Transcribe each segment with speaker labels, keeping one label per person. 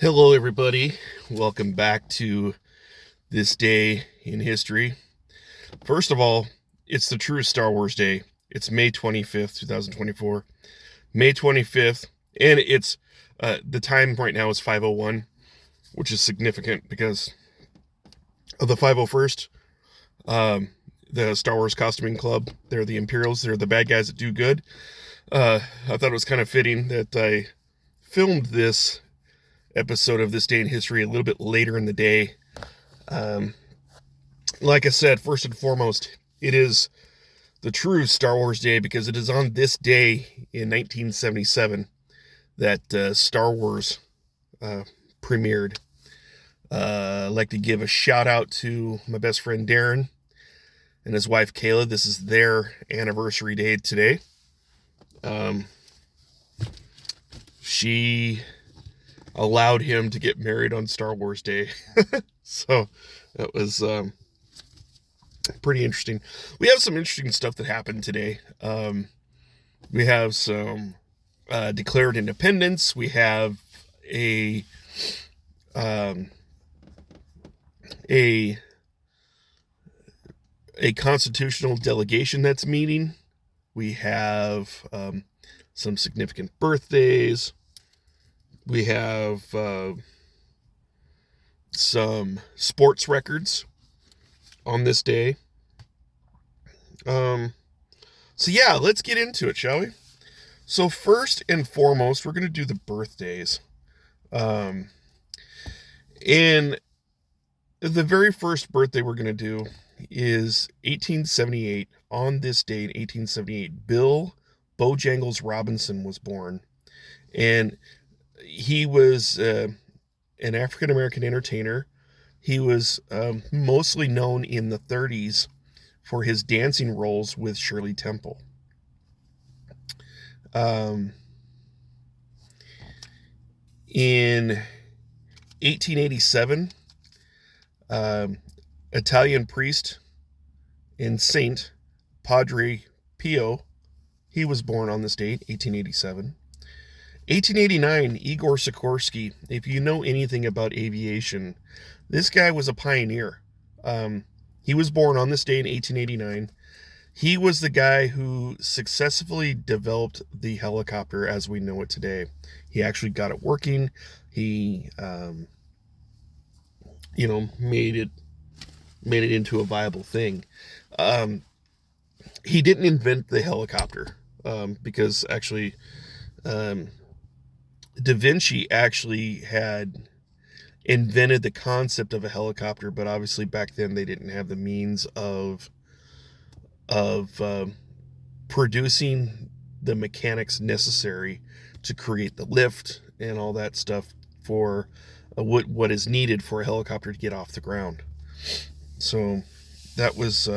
Speaker 1: Hello, everybody. Welcome back to this day in history. First of all, it's the true Star Wars Day. It's May 25th, 2024. May 25th, and it's the time right now is 5:01, which is significant because of the 501st. The Star Wars Costuming Club. They're the Imperials. They're the bad guys that do good. I thought it was kind of fitting that I filmed this episode of This Day in History a little bit later in the day. Um, like I said, first and foremost, it is the true Star Wars Day because it is on this day in 1977 that Star Wars premiered. I'd like to give a shout out to my best friend Darrin and his wife Kayla. This is their anniversary day today. She allowed him to get married on Star Wars Day. So that was pretty interesting. We have some interesting stuff that happened today. We have some declared independence. We have a a a constitutional delegation that's meeting. We have some significant birthdays. We have some sports records on this day. So yeah, let's get into it, shall we? So first and foremost, we're going to do the birthdays. And the very first birthday we're going to do is 1878. On this day in 1878, Bill Bojangles Robinson was born. And he was an African American entertainer. He was mostly known in the 30s for his dancing roles with Shirley Temple. In 1887, Italian priest and saint Padre Pio, he was born on this date, 1887. 1889, Igor Sikorsky. If you know anything about aviation, this guy was a pioneer. He was born on this day in 1889. He was the guy who successfully developed the helicopter as we know it today. He actually got it working. He, made it into a viable thing. He didn't invent the helicopter because actually, Da Vinci actually had invented the concept of a helicopter, but obviously back then they didn't have the means of producing the mechanics necessary to create the lift and all that stuff for what is needed for a helicopter to get off the ground. So that was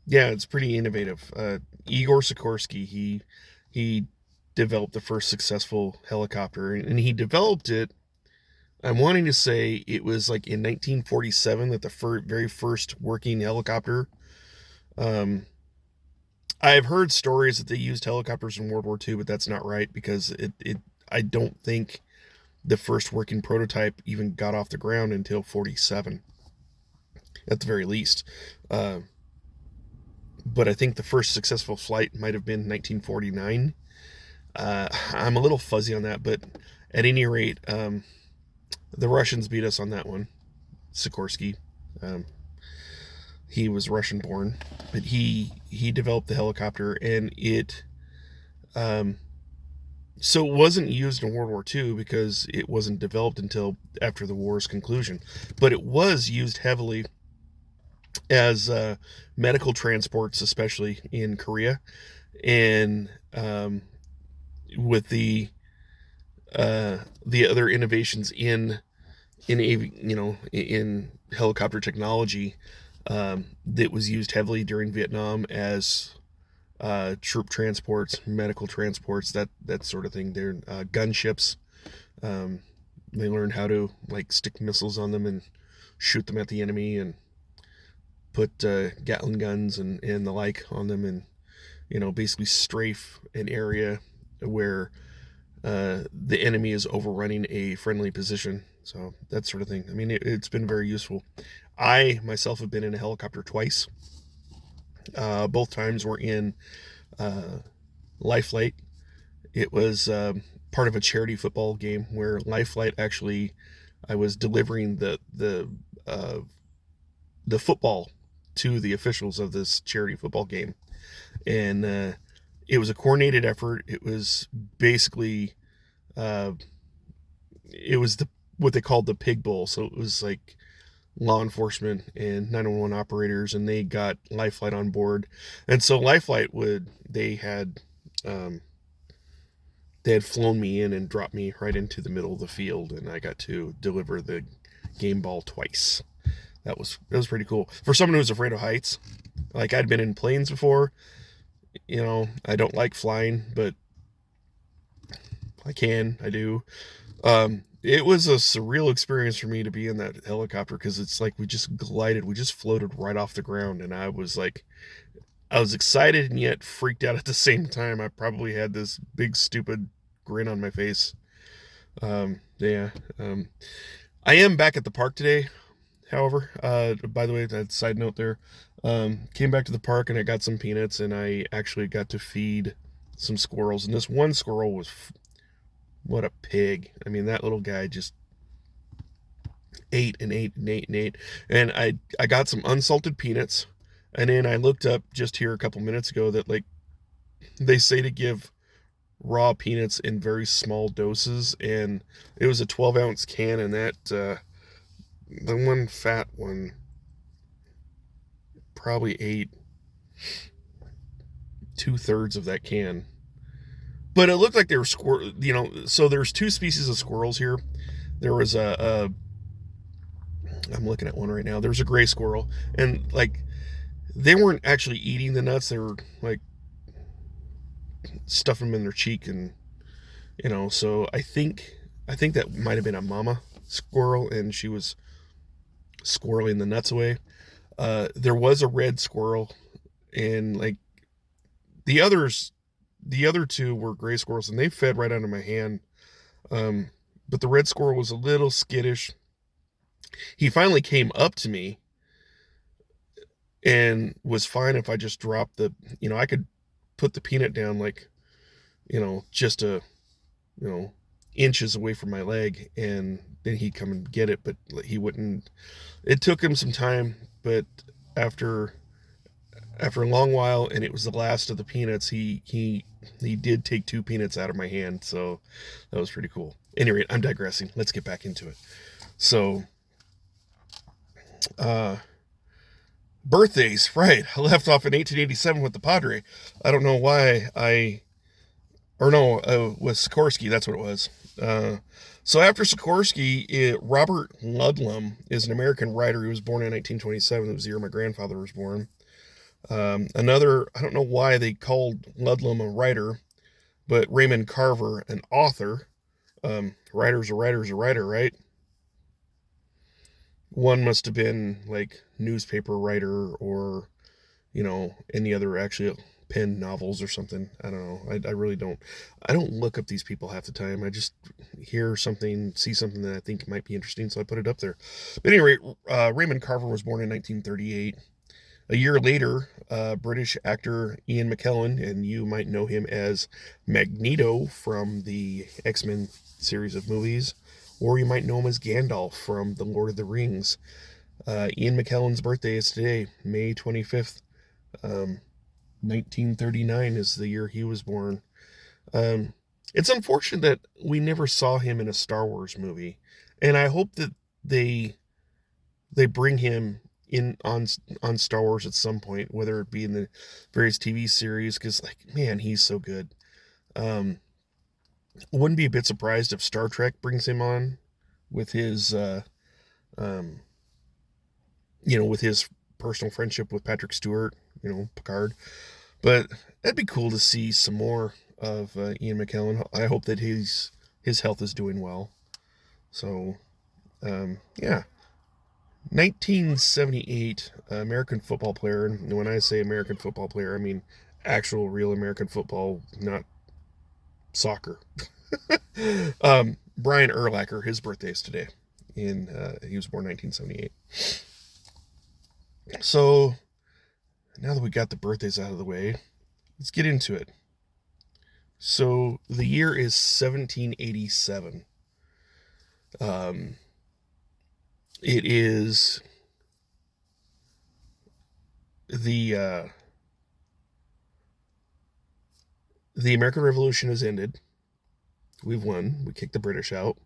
Speaker 1: it's pretty innovative. Igor Sikorsky, he developed the first successful helicopter, and he developed it. I'm wanting to say it was like in 1947 that the very first working helicopter. I've heard stories that they used helicopters in World War II, but that's not right because I don't think the first working prototype even got off the ground until 47, at the very least. But I think the first successful flight might have been 1949. I'm a little fuzzy on that, but at any rate, the Russians beat us on that one. Sikorsky, he was Russian born, but he developed the helicopter, and it so it wasn't used in World War II because it wasn't developed until after the war's conclusion, but it was used heavily as medical transports, especially in Korea, and with the other innovations in helicopter technology that was used heavily during Vietnam as troop transports, medical transports, that sort of thing. They're gunships. They learned how to like stick missiles on them and shoot them at the enemy, and put Gatling guns and the like on them, and basically strafe an area where the enemy is overrunning a friendly position. So that sort of thing. I mean, it's been very useful. I myself have been in a helicopter twice. Both times were in Life Flight. It was part of a charity football game where Life Flight actually, I was delivering the football to the officials of this charity football game, and it was a coordinated effort. It was basically uh, it was what they called the Pig Bowl. So it was like law enforcement and 911 operators, and they got Life Flight on board. And so Life Flight um, they had flown me in and dropped me right into the middle of the field, and I got to deliver the game ball twice. That was pretty cool for someone who's afraid of heights. Like, I'd been in planes before. I don't like flying, but I do. It was a surreal experience for me to be in that helicopter, because it's like we just floated right off the ground, and I was excited and yet freaked out at the same time. I probably had this big stupid grin on my face. Yeah. I am back at the park today. However, by the way, that side note there, came back to the park and I got some peanuts, and I actually got to feed some squirrels. And this one squirrel what a pig. I mean, that little guy just ate and ate and ate and ate. And I got some unsalted peanuts. And then I looked up just here a couple minutes ago that, like, they say to give raw peanuts in very small doses. And it was a 12-ounce can, and that, the one fat one probably ate 2/3 of that can. But it looked like they were so there's two species of squirrels here. There was I'm looking at one right now. There's a gray squirrel, and like, they weren't actually eating the nuts. They were like stuffing them in their cheek, and so I think that might have been a mama squirrel, and she was squirreling the nuts away. There was a red squirrel, and like, the other two were gray squirrels, and they fed right under my hand. But the red squirrel was a little skittish. He finally came up to me and was fine if I just dropped I could put the peanut down, like, just inches away from my leg, and then he'd come and get it, but he wouldn't. It took him some time, but after a long while, and it was the last of the peanuts, he did take 2 peanuts out of my hand, so that was pretty cool. Anyway, I'm digressing. Let's get back into it. So, birthdays, right? I left off in 1887 with the Padre. I don't know why with Sikorsky, that's what it was. So after Sikorsky, Robert Ludlum is an American writer who was born in 1927. It was the year my grandfather was born. I don't know why they called Ludlum a writer, but Raymond Carver, an author. Writer's a writer, right? One must have been like newspaper writer, or, any other actually pen novels or something. I don't know. I really don't. I don't look up these people half the time. I just hear something, see something that I think might be interesting, so I put it up there. But anyway, Raymond Carver was born in 1938. A year later, British actor Ian McKellen, and you might know him as Magneto from the X-Men series of movies, or you might know him as Gandalf from The Lord of the Rings. Ian McKellen's birthday is today, May 25th. 1939 is the year he was born. It's unfortunate that we never saw him in a Star Wars movie, and I hope that they bring him in on Star Wars at some point, whether it be in the various TV series, because, like, man, he's so good. Wouldn't be a bit surprised if Star Trek brings him on with his with his personal friendship with Patrick Stewart, Picard. But that'd be cool to see some more of Ian McKellen. I hope that his health is doing well. So, yeah. 1978, American football player. And when I say American football player, I mean actual real American football, not soccer. Brian Urlacher, his birthday is today. He was born 1978. So now that we got the birthdays out of the way, let's get into it. So the year is 1787. It is the American Revolution has ended. We've won. We kicked the British out.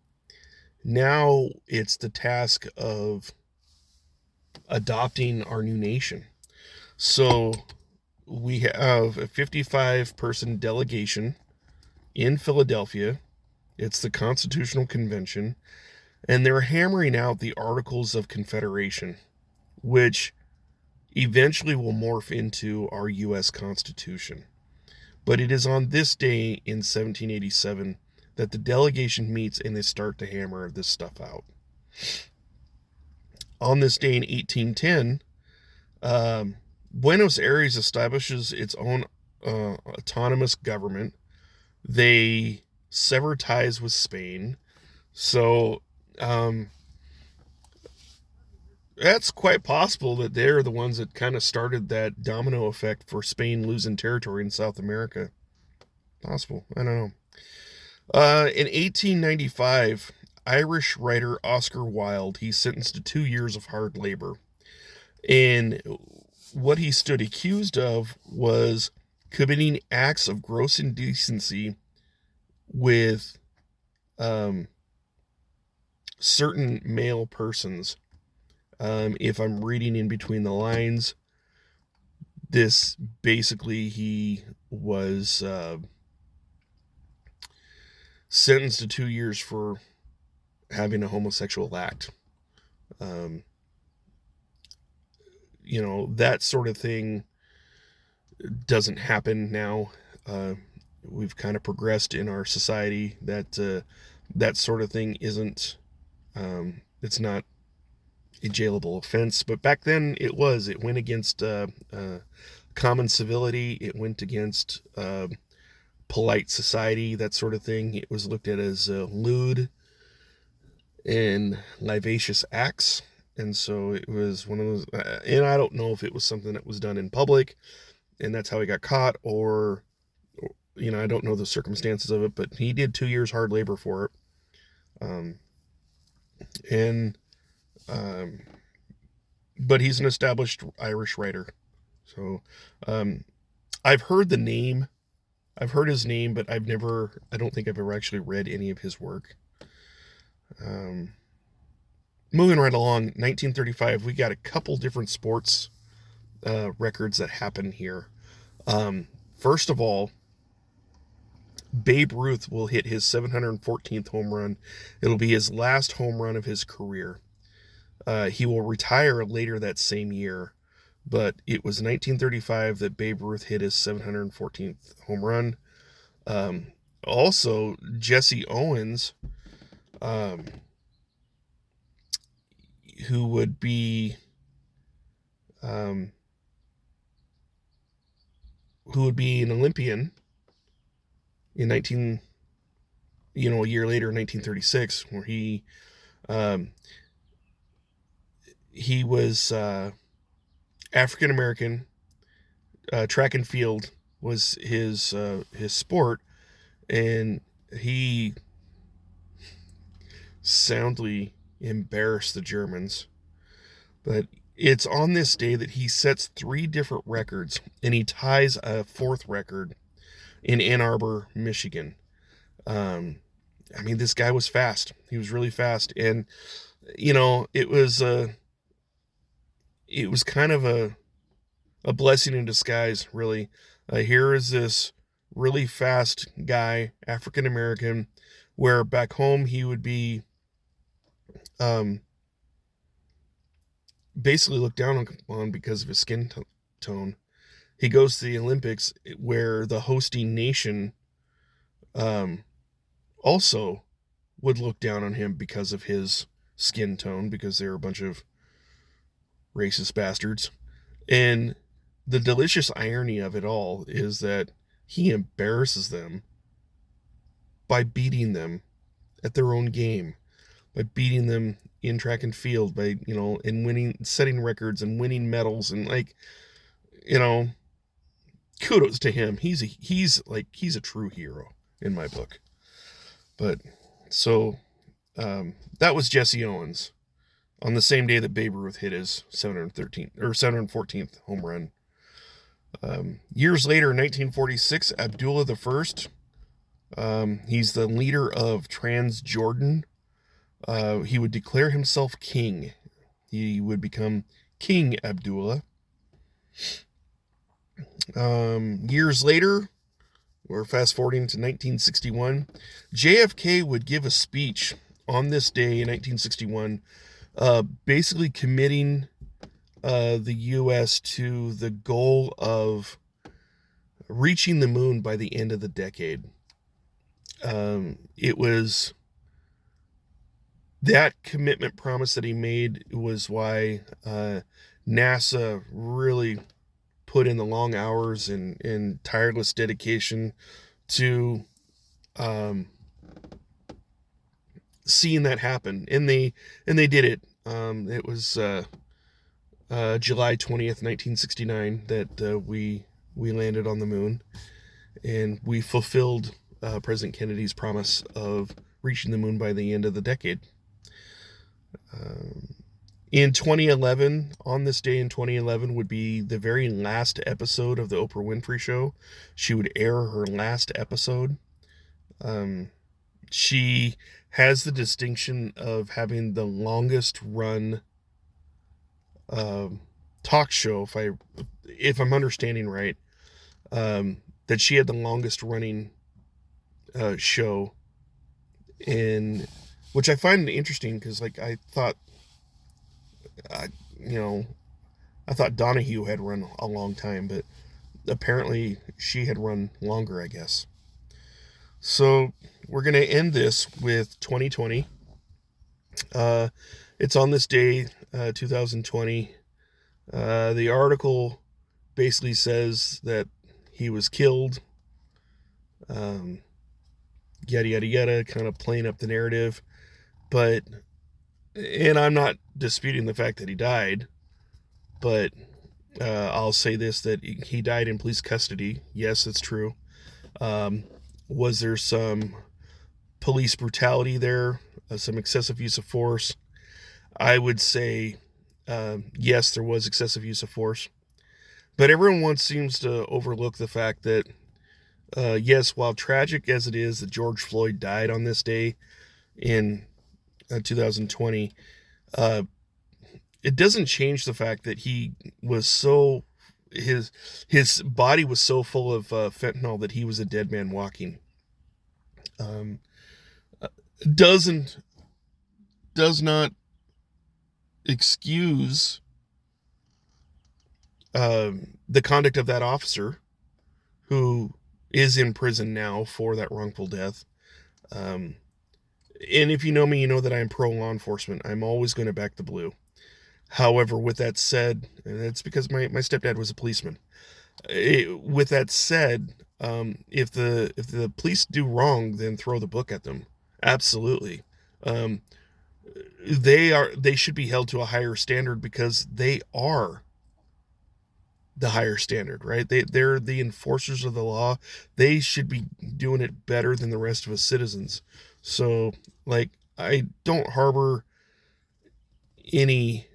Speaker 1: Now it's the task of adopting our new nation. So we have a 55-person delegation in Philadelphia. It's the Constitutional Convention, and they're hammering out the Articles of Confederation, which eventually will morph into our U.S. Constitution. But it is on this day in 1787 that the delegation meets and they start to hammer this stuff out. On this day in 1810, Buenos Aires establishes its own autonomous government. They sever ties with Spain. So that's quite possible that they're the ones that kind of started that domino effect for Spain losing territory in South America. Possible. I don't know. In 1895, Irish writer Oscar Wilde, he's sentenced to 2 years of hard labor. And what he stood accused of was committing acts of gross indecency with certain male persons. If I'm reading in between the lines, this basically he was sentenced to 2 years for having a homosexual act. That sort of thing doesn't happen now. We've kind of progressed in our society that that sort of thing isn't, it's not a jailable offense. But back then it was. It went against common civility. It went against polite society, that sort of thing. It was looked at as lewd and libacious acts. And so it was one of those, and I don't know if it was something that was done in public and that's how he got caught, or I don't know the circumstances of it, but he did 2 years hard labor for it. But he's an established Irish writer. So I've heard his name, but I don't think I've ever actually read any of his work. Moving right along, 1935, we got a couple different sports records that happen here. First of all, Babe Ruth will hit his 714th home run. It'll be his last home run of his career. He will retire later that same year, but it was 1935 that Babe Ruth hit his 714th home run. Also, Jesse Owens, who would be an Olympian in a year later in 1936, where he was African American. Track and field was his sport, and he soundly embarrassed the Germans. But it's on this day that he sets 3 different records, and he ties a 4th record in Ann Arbor, Michigan. This guy was fast. He was really fast, and it was kind of a blessing in disguise, really. Here is this really fast guy, African American, where back home he would be basically looked down on because of his skin tone. He goes to the Olympics, where the hosting nation also would look down on him because of his skin tone, because they're a bunch of racist bastards. And the delicious irony of it all is that he embarrasses them by beating them at their own game, by beating them in track and field, by, and winning, setting records and winning medals, and kudos to him. He's a true hero in my book. But so that was Jesse Owens on the same day that Babe Ruth hit his 714th home run. Years later, in 1946, Abdullah I, he's the leader of Transjordan. He would declare himself king. He would become King Abdullah. Years later, we're fast forwarding to 1961, JFK would give a speech on this day in 1961, basically committing the U.S. to the goal of reaching the moon by the end of the decade. It was that commitment promise that he made was why NASA really put in the long hours and tireless dedication to seeing that happen, and they did it. It was July 20th, 1969, that we landed on the moon, and we fulfilled President Kennedy's promise of reaching the moon by the end of the decade. In 2011, on this day in 2011, would be the very last episode of the Oprah Winfrey Show. She would air her last episode. She has the distinction of having the longest run talk show, if I'm understanding right, that she had the longest running show, in which I find interesting, because I thought Donahue had run a long time, but apparently she had run longer, I guess. So we're going to end this with 2020. It's on this day, 2020. The article basically says that he was killed. Yada, yada, yada, kind of playing up the narrative. And I'm not disputing the fact that he died, but I'll say this, that he died in police custody. Yes, that's true. Was there some police brutality there, some excessive use of force? I would say yes, there was excessive use of force. But everyone seems to overlook the fact that, yes, while tragic as it is that George Floyd died on this day in 2020, it doesn't change the fact that he was his body was so full of fentanyl that he was a dead man walking. Does not excuse the conduct of that officer, who is in prison now for that wrongful death. And if you know me, you know that I am pro law enforcement. I'm always going to back the blue. However, with that said, and it's because my stepdad was a policeman. With that said, if the police do wrong, then throw the book at them. Absolutely. They should be held to a higher standard, because they are the higher standard, right? They're the enforcers of the law. They should be doing it better than the rest of us citizens. So, I don't harbor any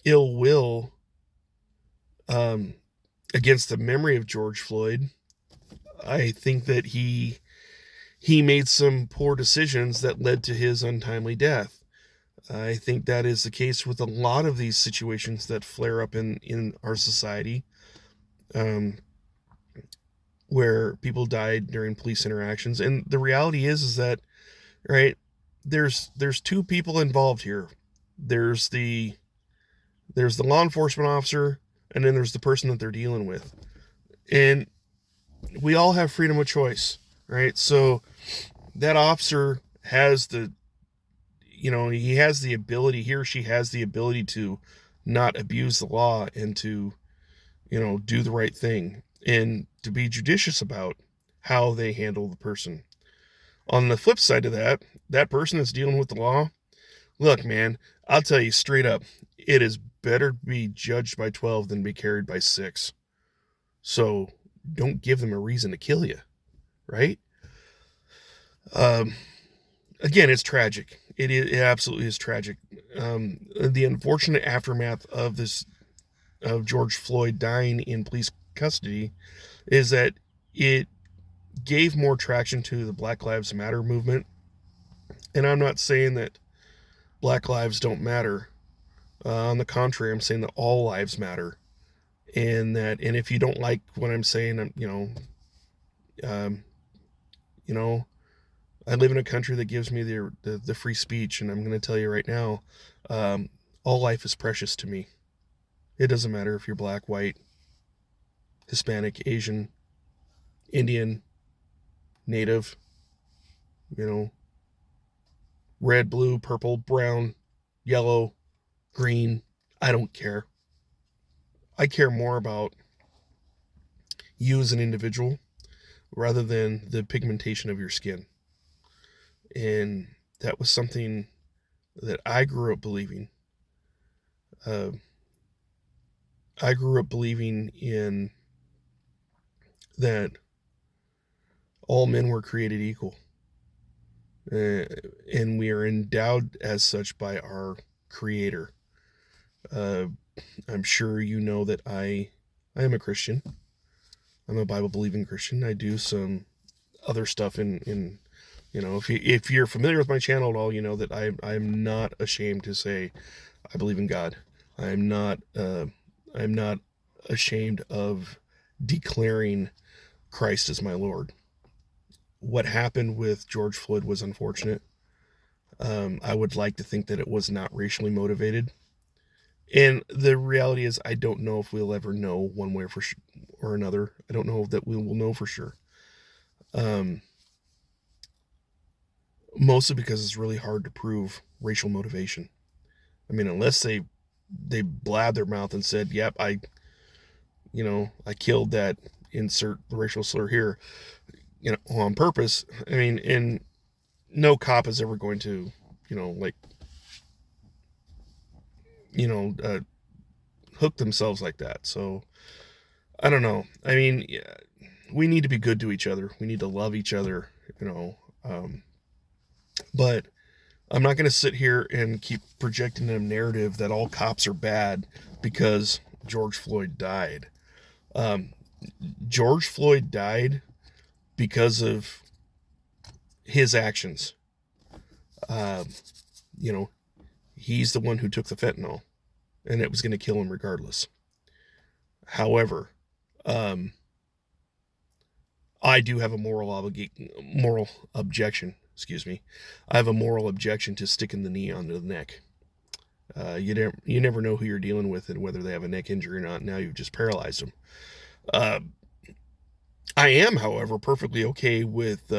Speaker 1: ill will against the memory of George Floyd. I think that he made some poor decisions that led to his untimely death. I think that is the case with a lot of these situations that flare up in our society, where people died during police interactions. And the reality is that, right, there's two people involved here. There's the law enforcement officer, and then there's the person that they're dealing with. And we all have freedom of choice, right? So that officer has he or she has the ability to not abuse the law, and to, do the right thing, and to be judicious about how they handle the person. On the flip side of that, that person that's dealing with the law, look, man, I'll tell you straight up, it is better to be judged by 12 than be carried by 6. So don't give them a reason to kill you, right? Um, Again, it's tragic. It absolutely is tragic. The unfortunate aftermath of this, of George Floyd dying in police custody, is that it gave more traction to the Black Lives Matter movement. And I'm not saying that Black lives don't matter. On the contrary, I'm saying that all lives matter, and if you don't like what I'm saying, um, you know, I live in a country that gives me the free speech, and I'm going to tell you right now, um, all life is precious to me. It doesn't matter if you're black, white, Hispanic, Asian, Indian, Native, you know, red, blue, purple, brown, yellow, green. I don't care. I care more about you as an individual rather than the pigmentation of your skin. And that was something that I grew up believing. Uh, I grew up believing in that all men were created equal. And we are endowed as such by our Creator. Uh, I'm sure you know that I am a Christian. I'm a Bible believing Christian. I do some other stuff in if you're familiar with my channel at all, you know that I'm not ashamed to say I believe in God. I'm not ashamed of declaring Christ as my Lord. What happened with George Floyd was unfortunate. I would like to think that it was not racially motivated. And the reality is, I don't know if we'll ever know one way or another. I don't know that we will know for sure. Mostly because it's really hard to prove racial motivation. I mean, unless they blabbed their mouth and said, "Yep, I killed that, insert the racial slur here, on purpose." I mean, and no cop is ever going to, like, hook themselves like that. So I don't know. I mean, yeah, we need to be good to each other. We need to love each other, but I'm not going to sit here and keep projecting a narrative that all cops are bad because George Floyd died. Um, George Floyd died because of his actions. Um, you know, he's the one who took the fentanyl, and it was going to kill him regardless. However, I do have a moral objection. Excuse me. I have a moral objection to sticking the knee onto the neck. You never know who you're dealing with and whether they have a neck injury or not. Now you've just paralyzed them. I am, however, perfectly okay with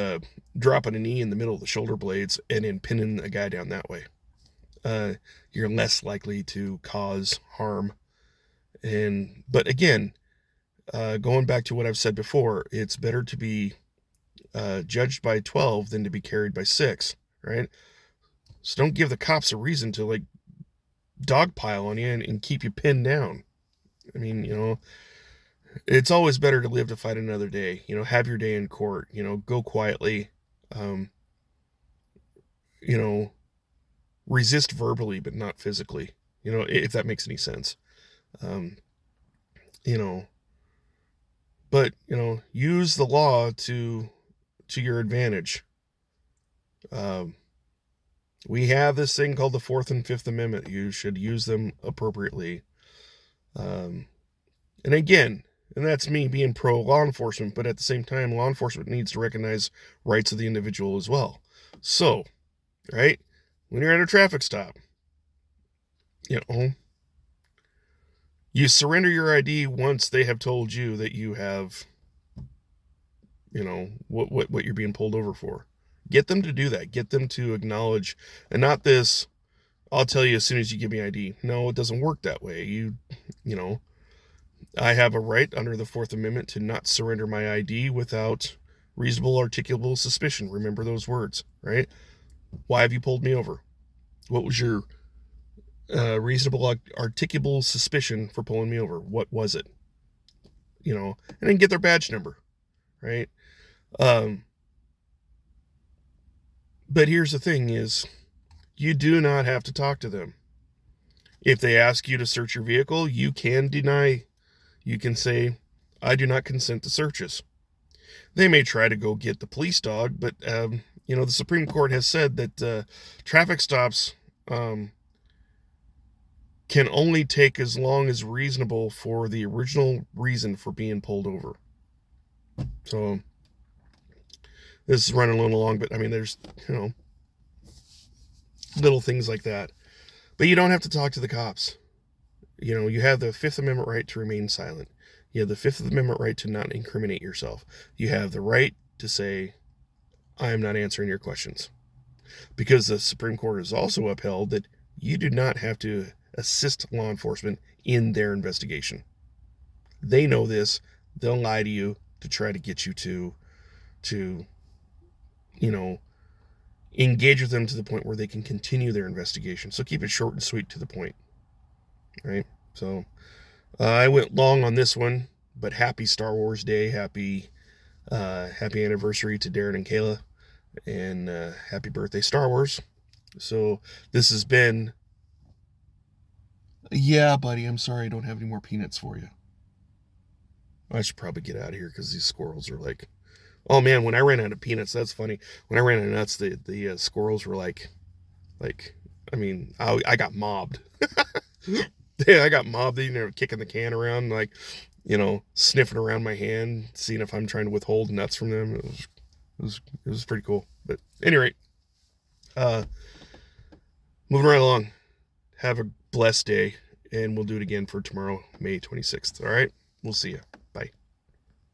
Speaker 1: dropping a knee in the middle of the shoulder blades and then pinning a guy down that way. You're less likely to cause harm. But again, going back to what I've said before, it's better to be judged by 12 than to be carried by 6, right? So don't give the cops a reason to, like, dogpile on you and keep you pinned down. I mean, it's always better to live to fight another day. Have your day in court. Go quietly. Um, Resist verbally, but not physically. If that makes any sense. Um, you know, but use the law to your advantage. We have this thing called the Fourth and Fifth Amendment. You should use them appropriately. And again, and that's me being pro law enforcement, but at the same time, law enforcement needs to recognize rights of the individual as well. So, right, when you're at a traffic stop, you surrender your ID once they have told you that you have, what you're being pulled over for. Get them to do that. Get them to acknowledge, and not this, I'll tell you as soon as you give me ID. No, it doesn't work that way. I have a right under the Fourth Amendment to not surrender my ID without Reasonable articulable suspicion. Remember those words, right? Why have you pulled me over? What was your reasonable articulable suspicion for pulling me over? What was it? And then get their badge number, right? But here's the thing is, you do not have to talk to them. If they ask you to search your vehicle, you can deny. You can say, I do not consent to searches. They may try to go get the police dog, but, the Supreme Court has said that traffic stops can only take as long as reasonable for the original reason for being pulled over. So this is running a little long, but there's, little things like that. But you don't have to talk to the cops. You have the Fifth Amendment right to remain silent. You have the Fifth Amendment right to not incriminate yourself. You have the right to say, I am not answering your questions. Because the Supreme Court has also upheld that you do not have to assist law enforcement in their investigation. They know this. They'll lie to you to try to get you to engage with them to the point where they can continue their investigation. So keep it short and sweet to the point, right? So I went long on this one, but happy Star Wars Day, happy anniversary to Darrin and Kayla, and happy birthday, Star Wars. So this has been, yeah, buddy, I'm sorry I don't have any more peanuts for you. I should probably get out of here because these squirrels are like, oh man, when I ran out of peanuts, that's funny. When I ran out of nuts, the squirrels were like, I got mobbed. Yeah, I got mobbed. They were kicking the can around, like, sniffing around my hand, seeing if I'm trying to withhold nuts from them. It was pretty cool. But at any rate, moving right along. Have a blessed day, and we'll do it again for tomorrow, May 26th. All right, we'll see you.